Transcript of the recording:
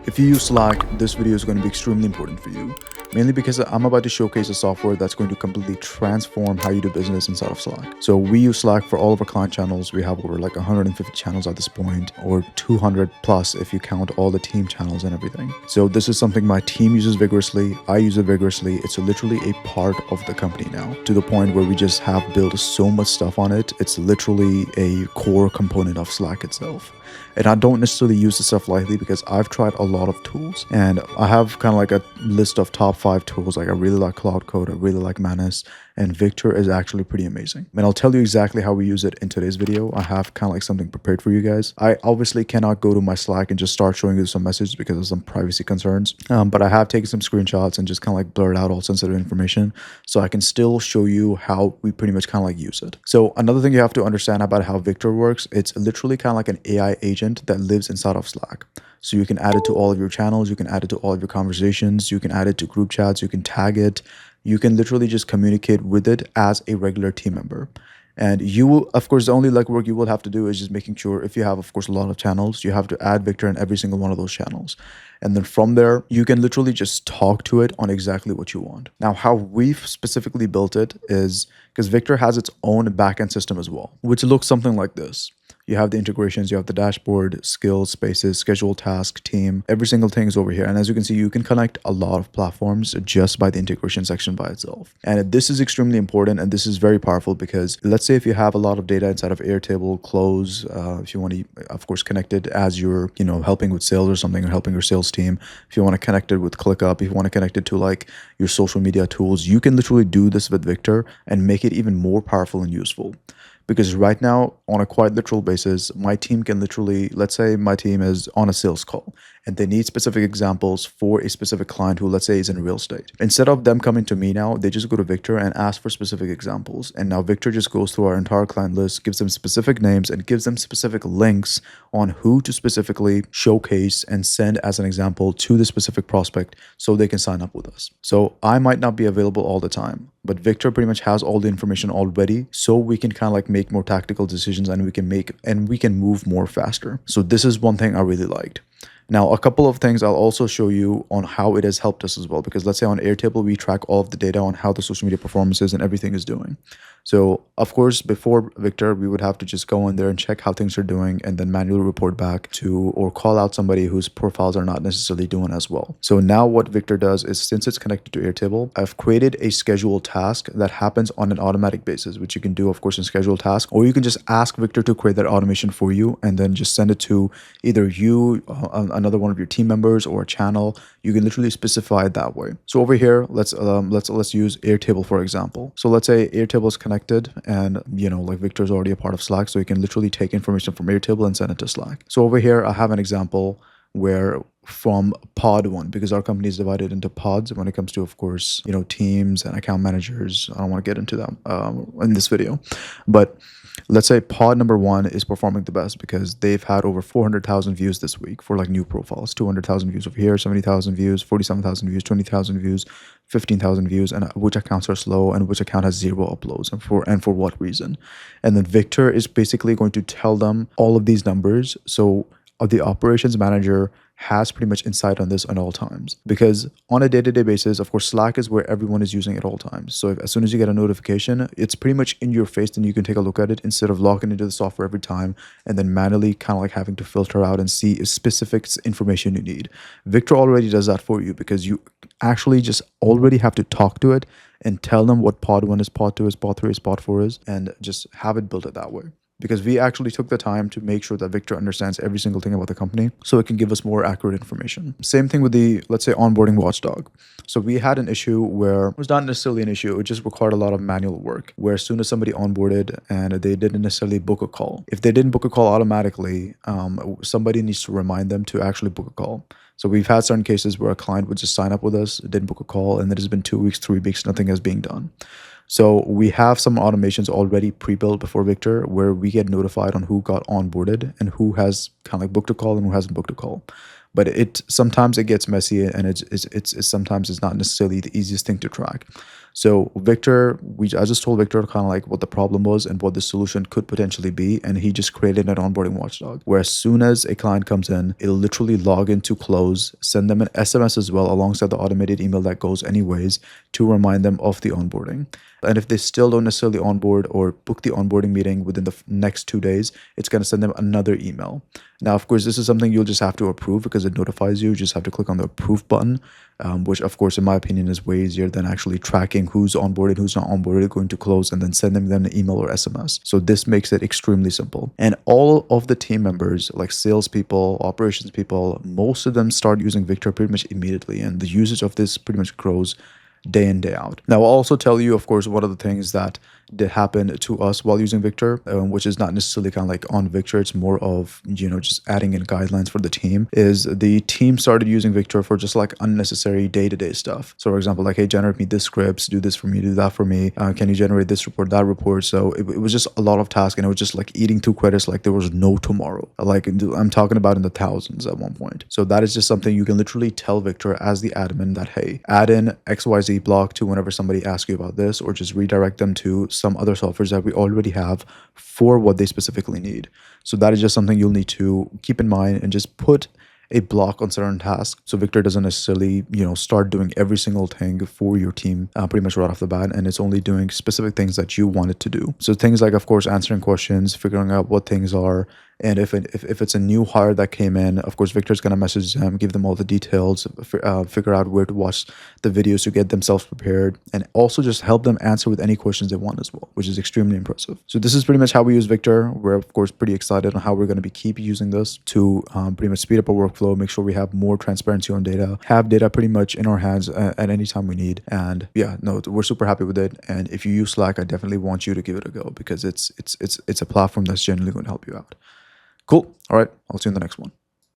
If you use Slack, this video is going to be extremely important for you, mainly because I'm about to showcase a software that's going to completely transform how you do business inside of Slack. So we use Slack for all of our client channels. We have over like 150 channels at this point, or 200 plus if you count all the team channels and everything. So this is something my team uses vigorously. I use it vigorously. It's literally a part of the company now, to the point where we just have built so much stuff on it. It's literally a core component of Slack itself. And I don't necessarily use this stuff lightly because I've tried a lot of tools, and I have kind of like a list of top 5 tools. Like I really like Cloud Code, I really like Manus, and Viktor is actually pretty amazing. And I'll tell you exactly how we use it in today's video. I have kind of like something prepared for you guys. I obviously cannot go to my Slack and just start showing you some messages because of some privacy concerns. But I have taken some screenshots and just kind of like blurred out all sensitive information so I can still show you how we pretty much kind of like use it. So another thing you have to understand about how Viktor works, it's literally kind of like an AI agent that lives inside of Slack. So you can add it to all of your channels, you can add it to all of your conversations, you can add it to group chats, you can tag it. You can literally just communicate with it as a regular team member. And you will, of course, the only legwork you will have to do is just making sure, if you have, of course, a lot of channels, you have to add Viktor in every single one of those channels. And then from there, you can literally just talk to it on exactly what you want. Now, how we've specifically built it is because Viktor has its own backend system as well, which looks something like this. You have the integrations, you have the dashboard, skills, spaces, schedule, task, team, every single thing is over here. And as you can see, you can connect a lot of platforms just by the integration section by itself. And this is extremely important, and this is very powerful because let's say if you have a lot of data inside of Airtable, close, if you want to, of course, connect it as you're, helping with sales or something, or helping your sales team. If you want to connect it with ClickUp, if you want to connect it to like your social media tools, you can literally do this with Viktor and make it even more powerful and useful. Because right now, on a quite literal basis, my team can literally, let's say my team is on a sales call and they need specific examples for a specific client who, let's say, is in real estate. Instead of them coming to me now, they just go to Viktor and ask for specific examples. And now Viktor just goes through our entire client list, gives them specific names, and gives them specific links on who to specifically showcase and send as an example to the specific prospect so they can sign up with us. So I might not be available all the time, but Viktor pretty much has all the information already, so we can kind of like make more tactical decisions and we can move more faster. So this is one thing I really liked. Now, a couple of things I'll also show you on how it has helped us as well, because let's say on Airtable, we track all of the data on how the social media performances and everything is doing. So of course, before Viktor, we would have to just go in there and check how things are doing and then manually report back to or call out somebody whose profiles are not necessarily doing as well. So now what Viktor does is, since it's connected to Airtable, I've created a scheduled task that happens on an automatic basis, which you can do, of course, in scheduled task, or you can just ask Viktor to create that automation for you and then just send it to either you, another one of your team members, or a channel. You can literally specify it that way. So over here, let's use Airtable for example. So let's say Airtable is connected and like Viktor's already a part of Slack, so you can literally take information from Airtable and send it to Slack. So over here I have an example where from pod 1, because our company is divided into pods when it comes to, of course, teams and account managers. I don't want to get into them in this video, but let's say pod number 1 is performing the best because they've had over 400,000 views this week for like new profiles, 200,000 views over here, 70,000 views, 47,000 views, 20,000 views, 15,000 views, and which accounts are slow and which account has 0 uploads and for what reason. And then Viktor is basically going to tell them all of these numbers. So the operations manager has pretty much insight on this at all times, because on a day-to-day basis, of course, Slack is where everyone is using at all times. So as soon as you get a notification, it's pretty much in your face and you can take a look at it instead of logging into the software every time and then manually kind of like having to filter out and see specific information you need. Viktor already does that for you because you actually just already have to talk to it and tell them what pod 1 is, pod 2 is, pod 3 is, pod 4 is, and just have it built it that way. Because we actually took the time to make sure that Viktor understands every single thing about the company so it can give us more accurate information. Same thing with the, let's say, onboarding watchdog. So we had an issue where it was not necessarily an issue, it just required a lot of manual work, where as soon as somebody onboarded and they didn't necessarily book a call, if they didn't book a call automatically, somebody needs to remind them to actually book a call. So we've had certain cases where a client would just sign up with us, didn't book a call, and it has been 2 weeks, 3 weeks, nothing is being done. So we have some automations already pre-built before Viktor where we get notified on who got onboarded and who has kind of like booked a call and who hasn't booked a call. but it sometimes it gets messy, and it's sometimes it's not necessarily the easiest thing to track. So Victor, I just told Victor kind of like what the problem was and what the solution could potentially be, and he just created an onboarding watchdog where as soon as a client comes in, it'll literally log into close, send them an SMS as well alongside the automated email that goes anyways to remind them of the onboarding. And if they still don't necessarily onboard or book the onboarding meeting within the next 2 days, it's going to send them another email. Now, of course, this is something you'll just have to approve because it notifies you. You just have to click on the approve button, which, of course, in my opinion, is way easier than actually tracking who's onboarded, who's not onboarded, going to close, and then sending them an email or SMS. So this makes it extremely simple. And all of the team members, like salespeople, operations people, most of them start using Victor pretty much immediately. And the usage of this pretty much grows day in, day out. Now, I'll also tell you, of course, one of the things that did happen to us while using Victor, which is not necessarily kind of like on Victor, it's more of, just adding in guidelines for the team, is the team started using Victor for just like unnecessary day-to-day stuff. So for example, like, hey, generate me this scripts, do this for me, do that for me. Can you generate this report, that report? So it was just a lot of tasks, and it was just like eating through credits like there was no tomorrow. Like I'm talking about in the thousands at one point. So that is just something you can literally tell Victor as the admin that, hey, add in XYZ block to whenever somebody asks you about this, or just redirect them to some other softwares that we already have for what they specifically need. So that is just something you'll need to keep in mind and just put a block on certain tasks so Victor doesn't necessarily start doing every single thing for your team pretty much right off the bat, and it's only doing specific things that you want it to do. So things like, of course, answering questions, figuring out what things are, and if it's a new hire that came in, of course, Victor's going to message them, give them all the details, figure out where to watch the videos to get themselves prepared, and also just help them answer with any questions they want as well, which is extremely impressive. So this is pretty much how we use Victor. We're, of course, pretty excited on how we're going to be keep using this to pretty much speed up our workflow, make sure we have more transparency on data, have data pretty much in our hands at any time we need. And yeah, no, we're super happy with it. And if you use Slack, I definitely want you to give it a go because it's a platform that's genuinely going to help you out. Cool. All right. I'll see you in the next one.